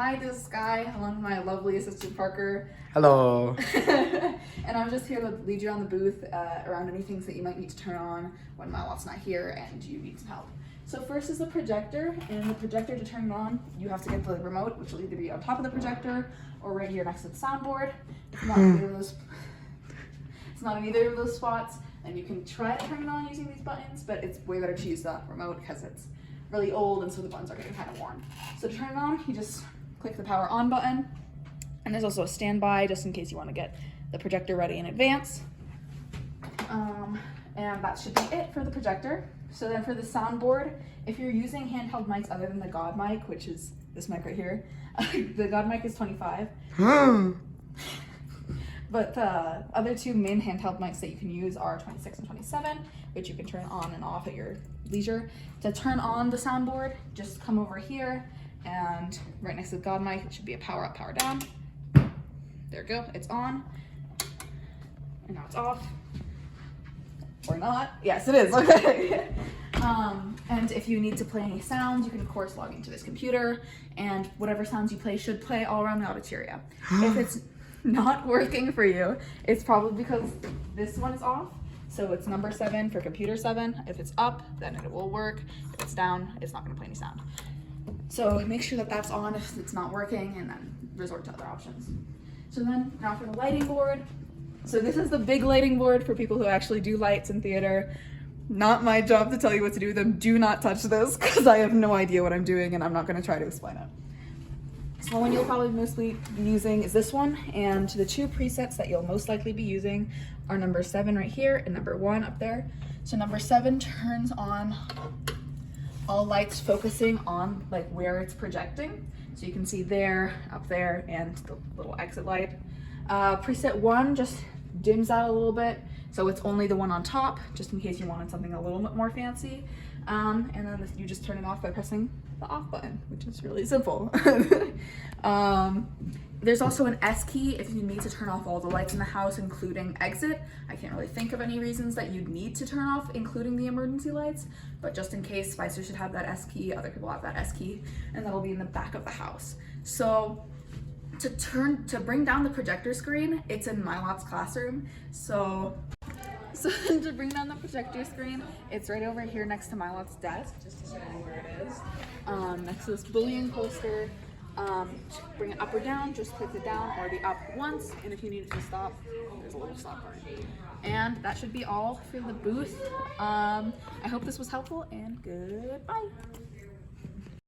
Hi, this is Skye, along with my lovely assistant Parker. Hello. And I'm just here to lead you on the booth around any things that you might need to turn on when Malot's not here and you need some help. So first is the projector, and the projector, to turn it on, you have to get the remote, which will either be on top of the projector or right here next to the soundboard. It's not in either of those spots, and you can try to turn it on using these buttons, but it's way better to use the remote because it's really old and so the buttons are getting kind of worn. So to turn it on, you just click the power on button, and there's also a standby just in case you want to get the projector ready in advance. And that should be it for the projector. So then for the soundboard, if you're using handheld mics other than the God mic, which is this mic right here, the God mic is 25. But the other two main handheld mics that you can use are 26 and 27, which you can turn on and off at your leisure. To turn on the soundboard, just come over here, and right next to the God mic, it should be a power up, power down. There we go, it's on. And now it's off. Or not. Yes, it is, okay. And if you need to play any sounds, you can of course log into this computer, and whatever sounds you play should play all around the auditoria. If it's not working for you, it's probably because this one is off. So it's number 7 for computer 7. If it's up, then it will work. If it's down, it's not going to play any sound. So make sure that that's on if it's not working, and then resort to other options. So then now for the lighting board. So this is the big lighting board for people who actually do lights in theater. Not my job to tell you what to do with them. Do not touch this because I have no idea what I'm doing and I'm not going to try to explain it. So the one you'll probably mostly be using is this one, and the two presets that you'll most likely be using are number 7 right here and number 1 up there. So number 7 turns on all lights focusing on like where it's projecting. So you can see there, up there, and the little exit light. Preset 1 just dims out a little bit, so it's only the one on top, just in case you wanted something a little bit more fancy. And then you just turn it off by pressing the off button, which is really simple. There's also an S key if you need to turn off all the lights in the house, including exit. I can't really think of any reasons that you'd need to turn off, including the emergency lights, but just in case, Spicer should have that S key, other people have that S key, and that'll be in the back of the house. So to bring down the projector screen, it's in Malot's classroom. So to bring down the projector screen, it's right over here next to Malot's desk, just to show you where it is. Next to this bullying poster. To bring it up or down, just click it down or the up once, and if you need it to stop, there's a little stop button. And that should be all for the booth. I hope this was helpful, and goodbye.